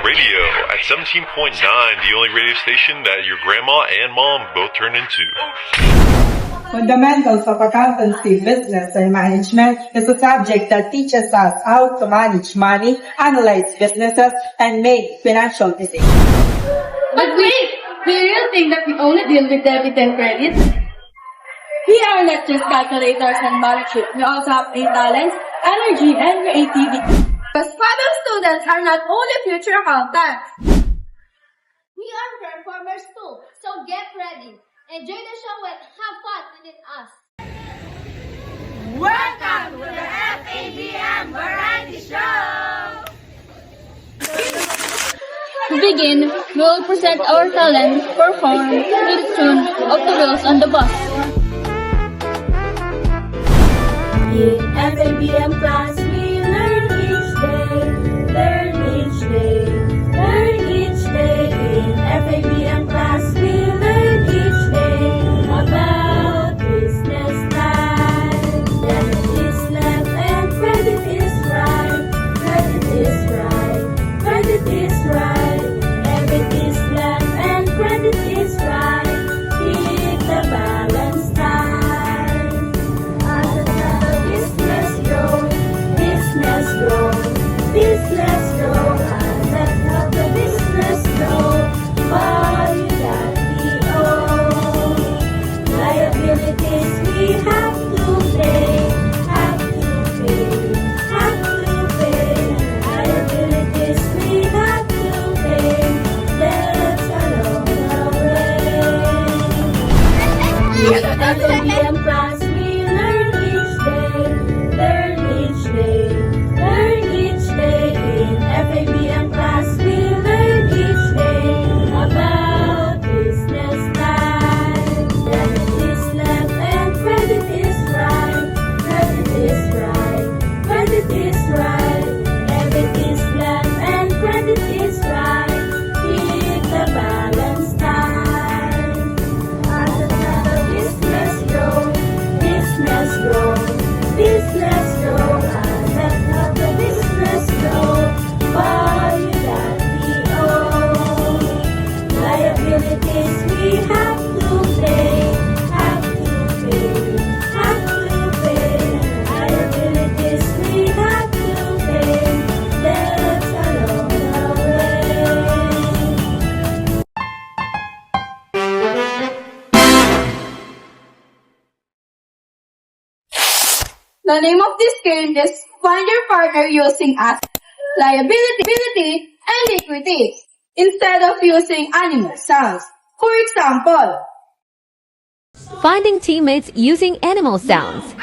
Radio at 17.9, the only radio station that your grandma and mom both turn into. Fundamentals of accountancy, business, and management is a subject that teaches us how to manage money, analyze businesses, and make financial decisions. But wait! Do you think that we only deal with debit and credit? We are not just calculators and balance sheet. We also have a talent, energy, and creativity. Because Father students are not only future accountants. We are performers too, so get ready. Enjoy the show and have fun with us. Welcome to the FABM Variety Show! To begin, we will present our talent, perform to the tune of the wheels on the bus. In FABM class, we learn each day, learn each day, learn each day. In FABM class, we learn each day about business time. Debit is left and credit is right. Credit is right, credit is right. Debit is left and credit is right. Keep the balance time. As the business grows, business grows, business grows. As the business grows, all you got we owe. Liabilities we have to pay, have to pay, have to pay. Liabilities we have to pay. That's along the way. In the FABM class, we learn each day, learn each day, learn each day. In FABM class, we learn each day about business time. Debit is left and credit is right. Credit is right, credit is right. Debit is left and credit is right. Keep the balance time. As the business grows, business grows, business grows. As the business grows, all you got we owe. Liabilities we have to pay, have to pay, have to pay. Liabilities we have to pay. That's along the way. The name of this game is Find Your Partner using assets, liability, and equity, instead of using animal sounds. For example, Finding teammates using animal sounds.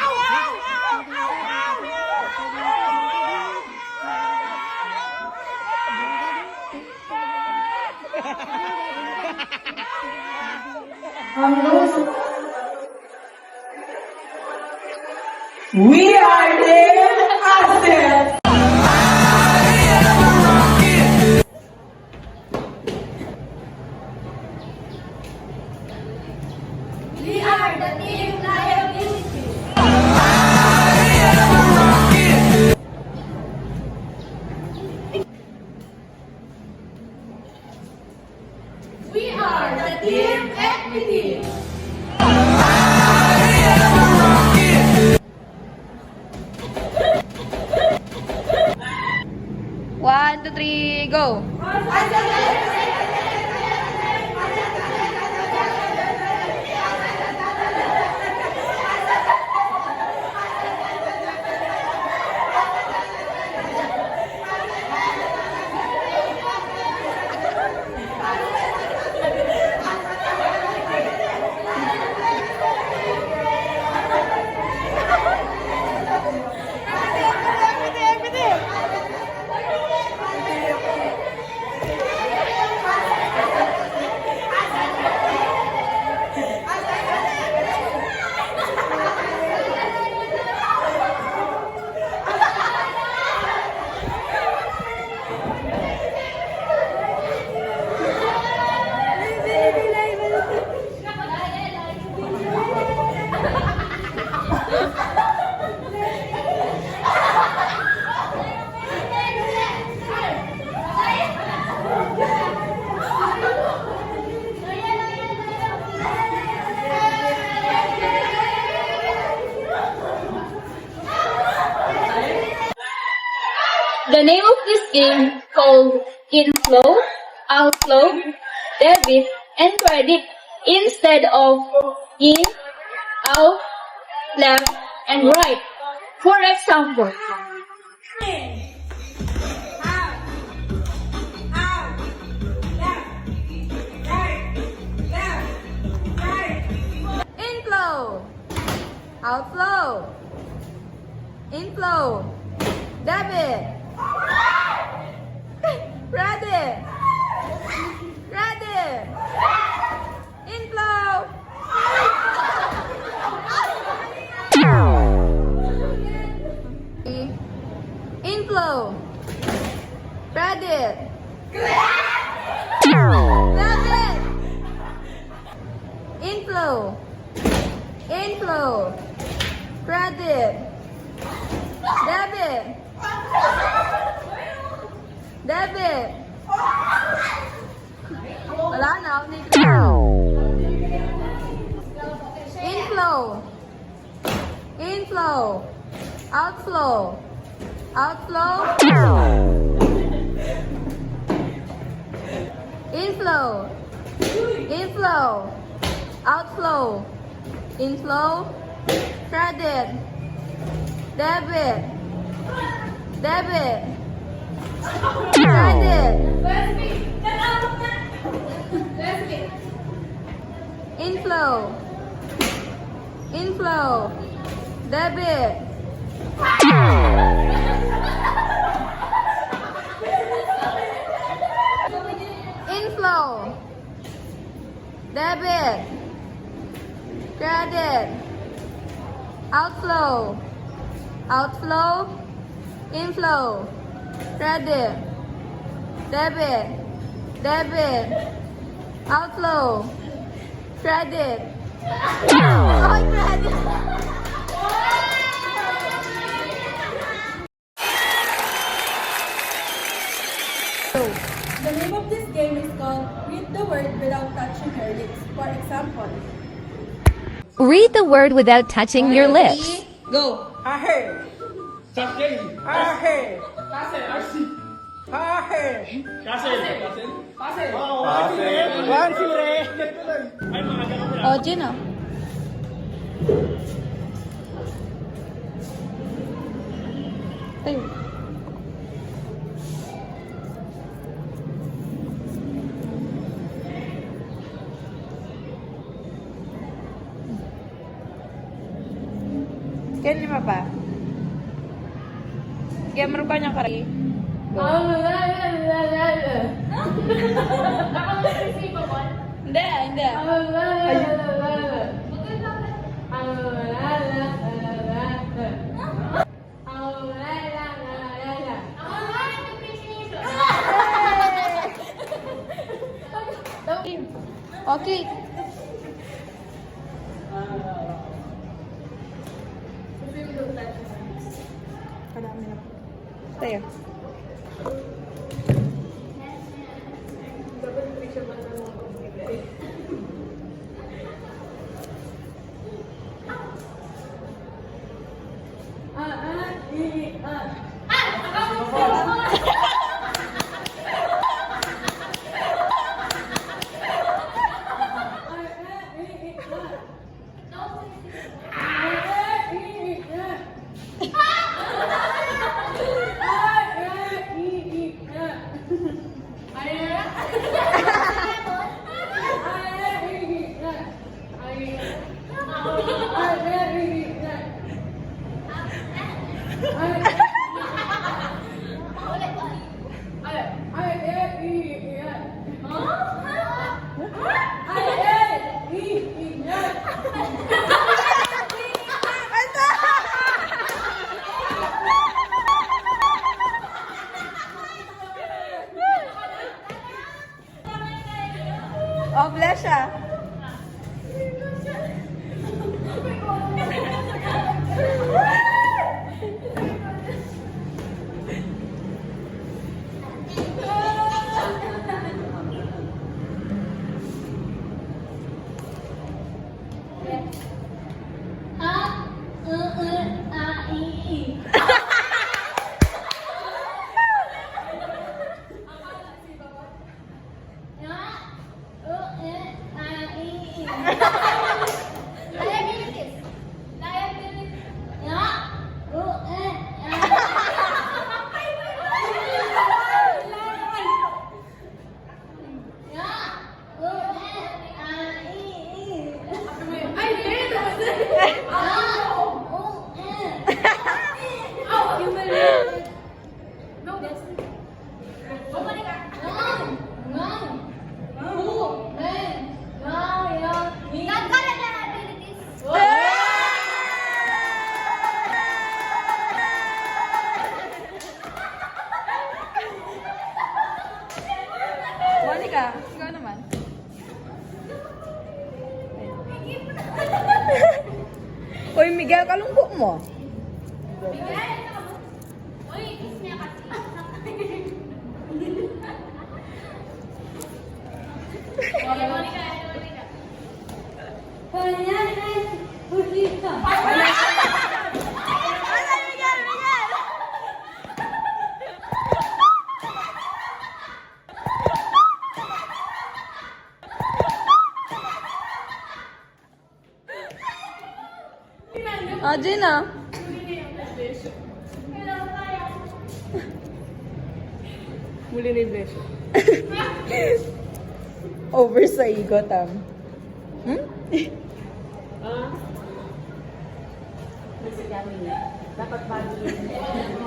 We are their assets. We are the team liability. We are the team equity. 1, 2, 3, go! game called inflow, outflow, debit, and credit instead of in, out, left, and right. For example, Inflow, outflow, inflow, debit, credit, credit, inflow, inflow, credit, debit, inflow, inflow, credit, debit, debit. Wala na, ulit na. Inflow, inflow, outflow, outflow, inflow, inflow, outflow, inflow, credit, debit, debit, credit, inflow, inflow, debit, inflow, debit, credit, outflow, outflow, inflow, credit, debit, debit, outflow, credit. Oh, credit. The name of this game is called Read the Word Without Touching Your Lips. For example, Read the word without touching your lips. go. Ahe. Ahe. Ahe. Wan sire. Oh, Gina. Tayo. Kaya lima pa. Kaya meron ka niyang kari. Hindi, hindi. Okay. Tayo. Oh, bless siya. Halika, ikaw naman. Uy, Miguel, kalungkot mo. Ah, Gina. Muli na yung blush. Over sa ego, Tam. Hmm? Dapat bagay.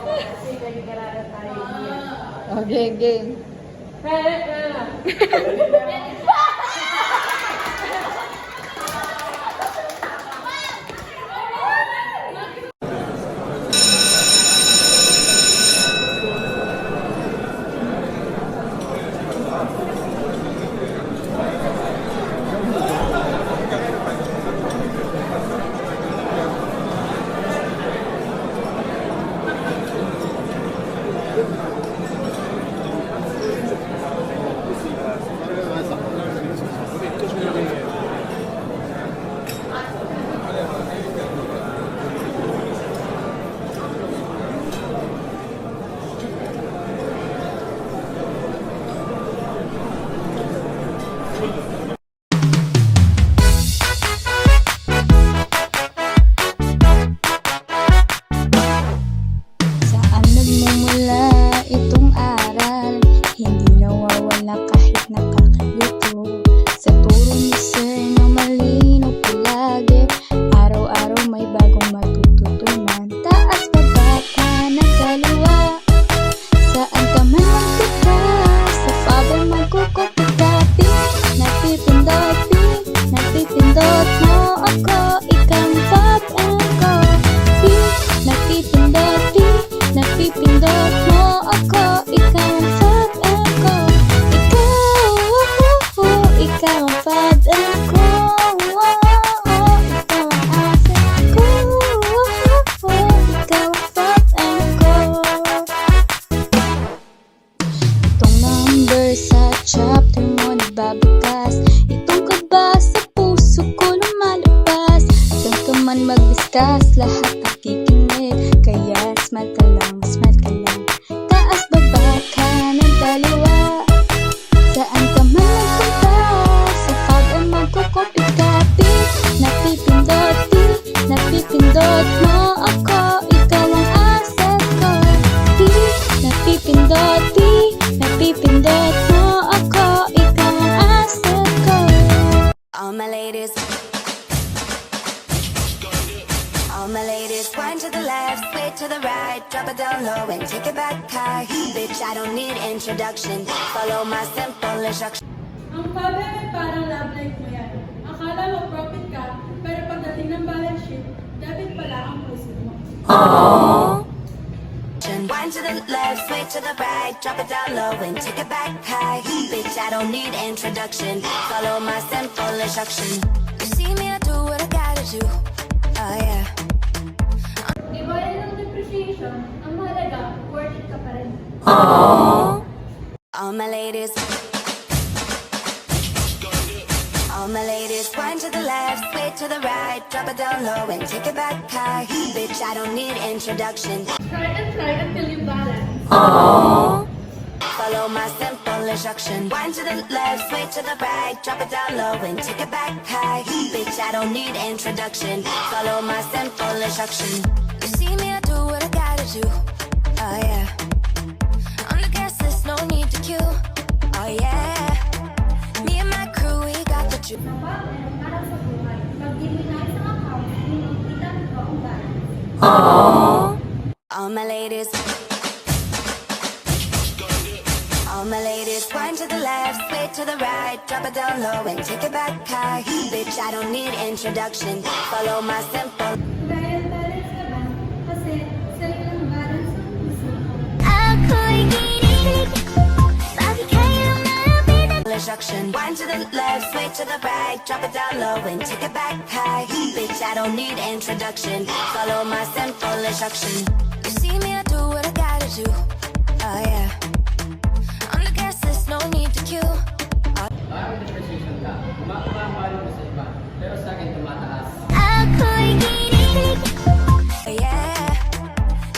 Kasi nagkarara tayo. Okay, game. Saan nagmumula itong aral? Hindi nawawala kahit nakakalito. Sa turo ni Sir na malinaw palagi, araw-araw may bagong matututunan. Taas baba ka ng kaliwa, saan ka man magpunta, sa Faber magkukupi-kapi. Napipindot mo ako, ikang Fab and Copy. Napipindot mo ako, ikaw ang Fab and Go. Ikaw ang Fab and Go. Ikaw ang asset ko. Ikaw ang Fab and Go. Itong number sa chapter mo nagbabakas, itong kaba sa puso ko lumalabas. Saan ka man mag-discuss, lahat nakikinig, kaya smile ka lang, smile ka lang. Taas baba ka ng kaliwa, saan ka man magpunta, sa Fab ay magkukupi-kapi. Napipindot mo ako, ikaw ang asset ko. Napipindot mo ako, ikaw ang asset ko. All my ladies. All my ladies, wind to the left, sway to the right, drop it down low and take it back high. Bitch, I don't need introduction. Follow my simple instruction. Ang Faber ay parang love life mo yan. Akala mo profit ka, pero pagdating ng balance sheet, debit pala ang puso mo. Wind to the left, sway to the right, drop it down low and take it back high. Bitch, I don't need introduction. Follow my simple instruction. You see me, I do what I gotta do. Oh yeah. Di ba yan ang depreciation? Ang mahalaga, worth it ka pa rin. All my ladies. All my ladies, wind to the left, sway to the right, drop it down low and take it back high. Bitch, I don't need introduction. Try until you balance. Follow my simple instruction. Wind to the left, sway to the right, drop it down low and take it back high. Bitch, I don't need introduction. Follow my simple instruction. You see me, I do what I gotta do. Oh yeah. On the gas list, no need to queue. Oh yeah. Me and my crew, we got the juice. Para sa buhay. Pag ibinay sa account, minumpitan ko ang balance. All my ladies. All my ladies, wind to the left, sway to the right, drop it down low and take it back high. Bitch, I don't need introduction. Follow my simple. Dahil balance ka ba? Kasi sa'yo lang balance ang puso. Ako'y ginilig, bakit kayo malapit? instruction. Wind to the left, sway to the right, drop it down low and take it back high. Bitch, I don't need introduction. Follow my simple instruction. You see me, I do what I gotta do. Oh yeah. On the gas list, no need to queue. Bakit depreciation ka? Kumakapahan mo sa iba. Pero sa akin, tumataas. Yeah,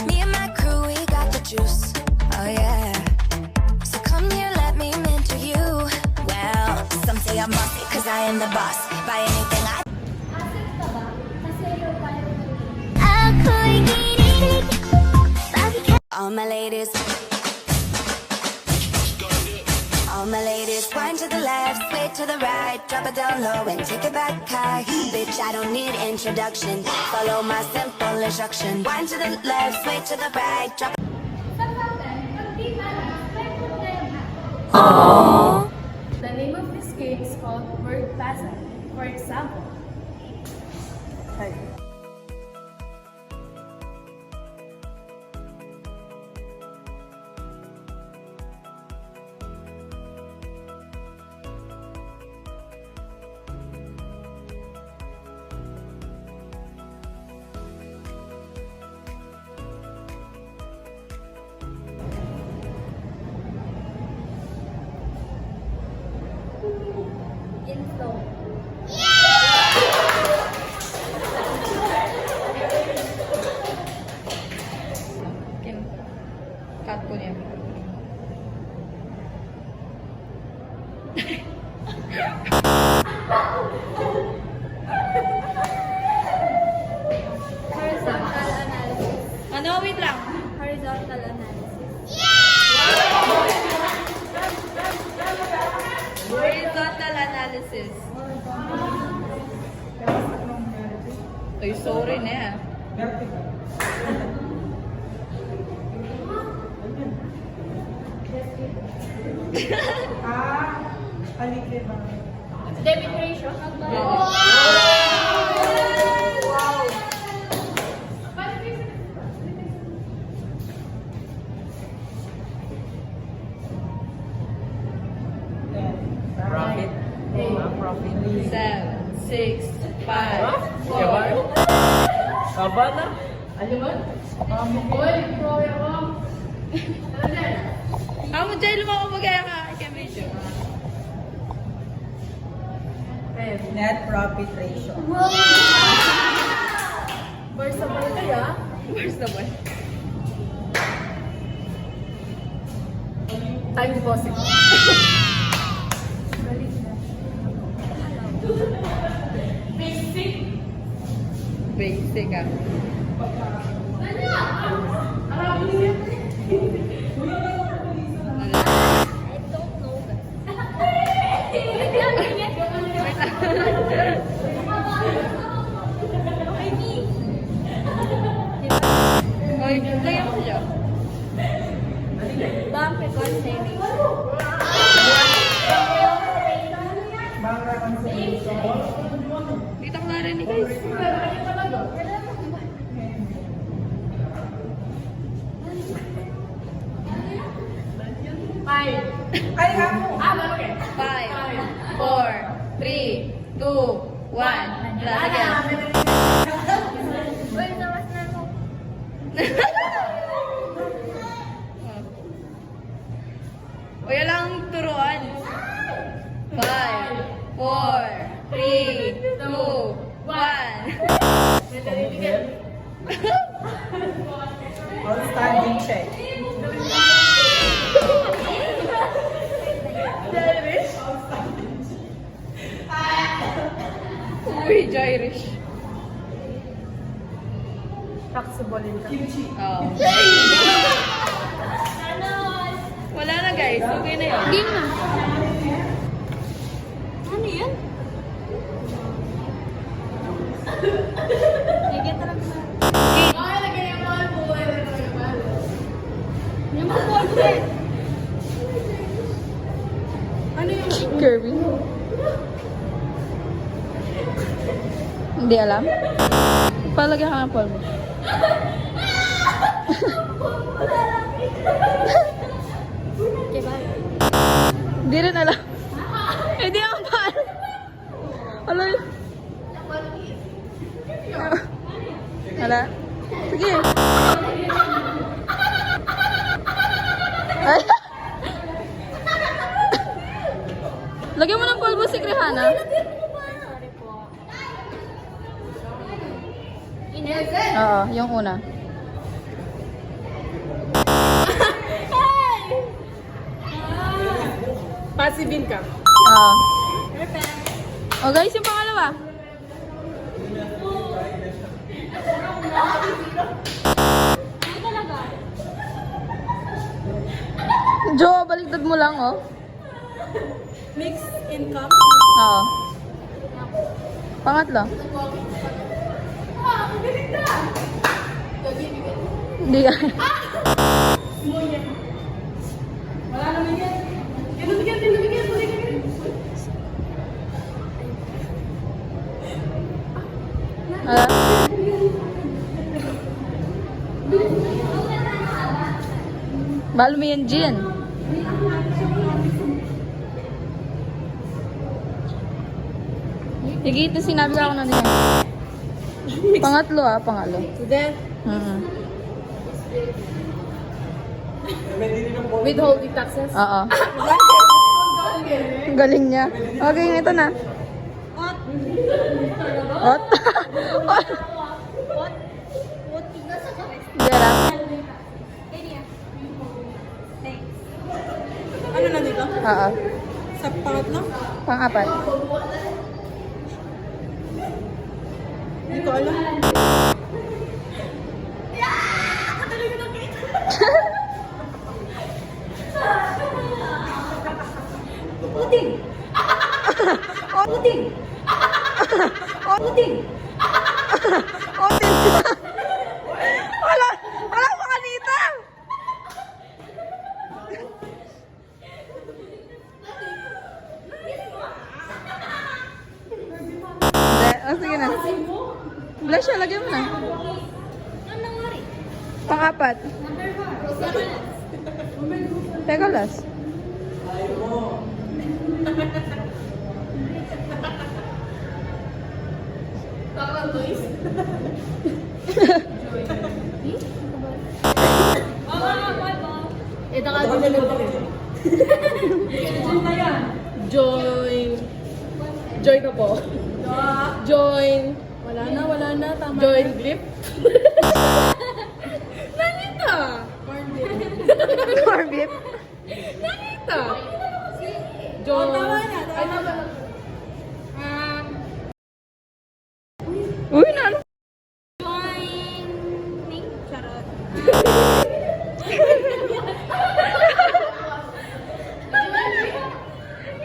me and my crew, we got the juice. Oh yeah. So come here, let me mentor you. Well, some say I'm bossy, cause I am the boss. Buy anything I Asset ka ba? Kasi you're fine. all my ladies. All my ladies, wind to the left, sway to the right, drop it down low and take it back high. Bitch, I don't need introduction. Follow my simple instruction. Wind to the left, sway to the right, drop it. Sa fountain, pag di balance, may problema. The name of this game is called word puzzle. For example, Cut ko niya. Horizontal analysis. Ano? Wait lang. Horizontal analysis. Horizontal analysis. Ay, sorry na. Debit ratio. Profit. Profit. 7, 6, 5, 4. Kaba na? Ano man? Amo dyan lumako magaya ka. I can video. Net profit ratio. versatile kaya? Where's the boy? Time deposit. Basic ah. Oy, lagyan mo siya. Bank record savings. Dito ko narinig guys. Ay, ako. 5, 4, 3, 2, 1. Lalagyan. Uy, nawas na ako. O yan lang turuan. 5, 4, 3, 2, 1. Outstanding check. Uy, Irish. Taxable income. Oh. Wala na guys. Okay na yun. Game na. Ano yan? Sige, tara na. Yung mga ballpen. Ano yung Kirby. Hindi alam? Palagyan ka ng palmo. Okay, bye. Hindi rin alam. Ay, di ang pal. Alo. Hala. Sige. Ay. Lagyan mo ng polvo si Krihana. Oo, yung una. Pasibin ka. Oo. Oh guys, yung pangalawa. Jo, baliktad mo lang, oh. Mixed income. Oo. Pangatlo. Hindi ka. Wala naman yan. Tinubigyan. Wala. Balo mo yan, Gian. Sige, ito sinabi ko na niya. Pangatlo pangatlo. Then, withholding taxes. Oo. Ang galing niya. Okay, ito na. What? Hindi alam. Ano na dito? Oo. Sa pangatlo? Pang-apat. Hindi ko alam. Wala pa kanita. Sige na. Blush siya, lagyan mo na. Pang-apat. Teka, last. Join ka po. Join. Wala na. Tama. Join grip. Nanita. Corn beef. Nanita. Join. Tama na. Uy, na.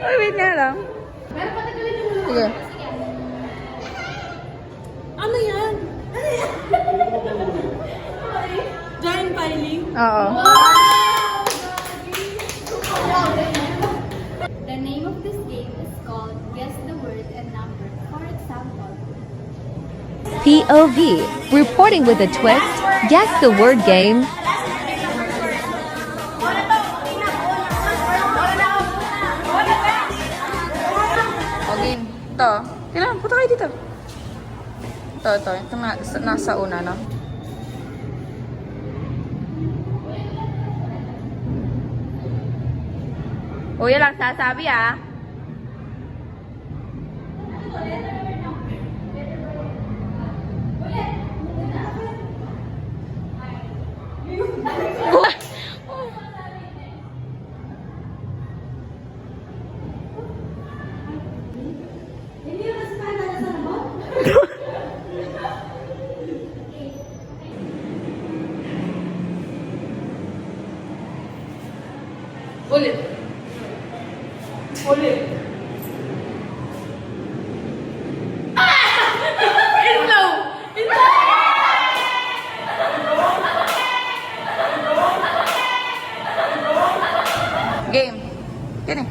Ay, wait nga lang. Sige. Ano yan? Join filing. Oo. The name of this game is called Guess the Word and Number. For example, POV, reporting with a twist, guess the word game. Okay. Ito. Kailangan, punta kayo dito. Ito. Ito nasa una, no? Uy, lang sasabi, ah. Ulit. Game. Gini.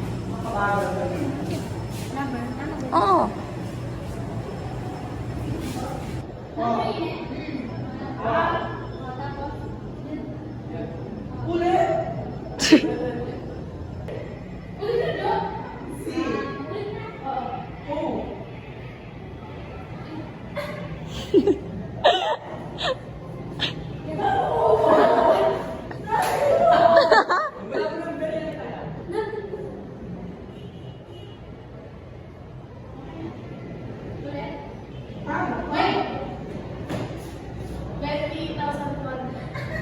Oh.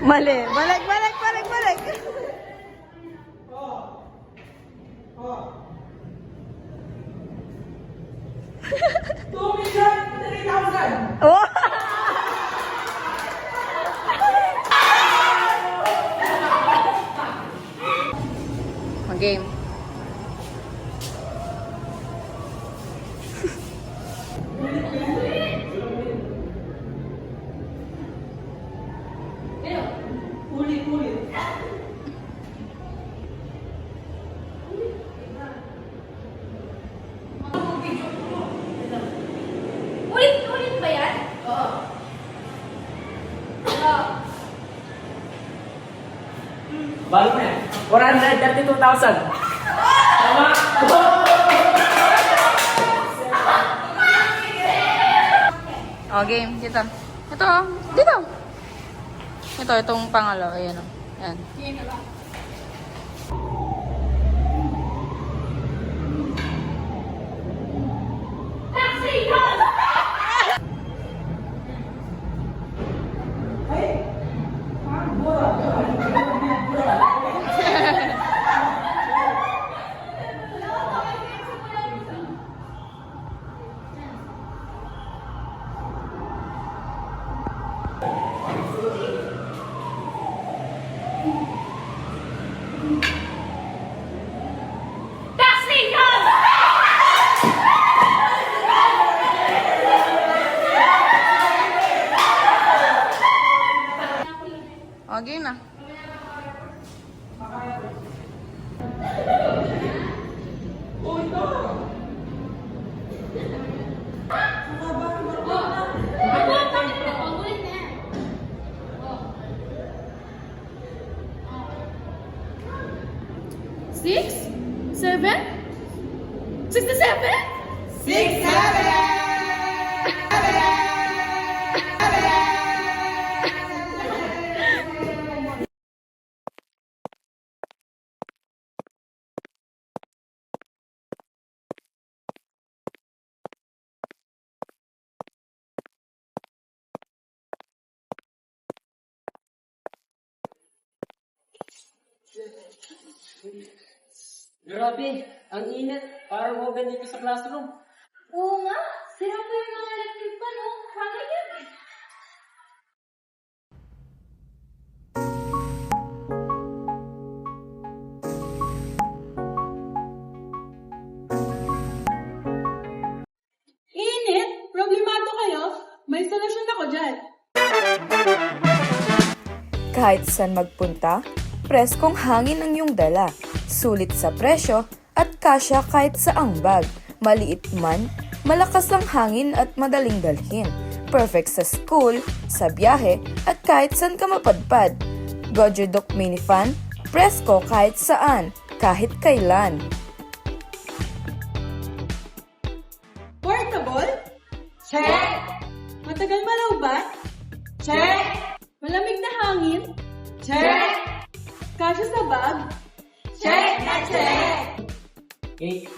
Mali. Balik, balik, balik, balik. Oh! Mag-game. Ulit ba yan? Oo. Balo na yan. 432,000. Tama. Oh, game. Dito. Ito, oh. Dito. Ito, itong pangalaw. Ayan, oh. Ayan. Oh, game na. Six? 7? 67? Grabe, ang init. Parang oven dito sa classroom. Oo nga. Sira pa yung mga electric fan, no? Bakit yan? Init? Problemado kayo? May solusyon ako dyan. Kahit saan magpunta, preskong hangin ang iyong dala. Sulit sa presyo at kasya kahit saang bag. Maliit man, malakas ang hangin at madaling dalhin. Perfect sa school, sa biyahe, at kahit saan ka mapadpad. Gojodoc Mini Fan, presko kahit saan, kahit kailan. Portable? Check! Matagal malawbat? Check! Malamig na hangin? Check! Kasya sa bag? Check na check! Kate,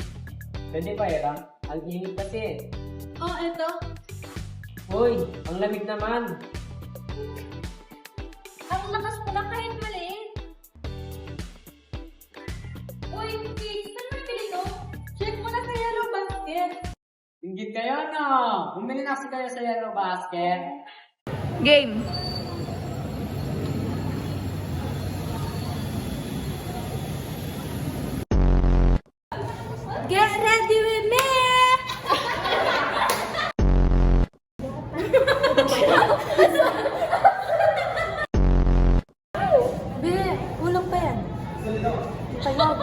pwede pa Era? Ang init kasi. Oh, eto. Uy, ang lamig naman. Ang lakas mo na kahit maliit. Uy, Kate, saan mo nabili to? Check mo na sa yellow basket. Ingit kayo, no? Bumili na kasi kayo sa Yellow Basket. Game. Get ready with me! Be, kulang pa yan. Tayog.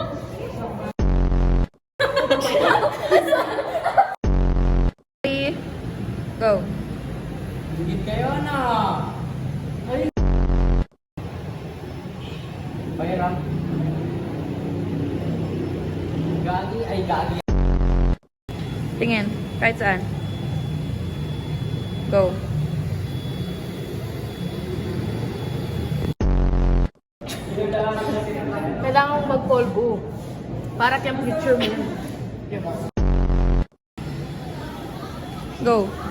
Go. Ingit kayo, no? Bayram. Gagi ay gagi. Tingin. Kahit saan. Go. polvo. Para kang picture mo. Go.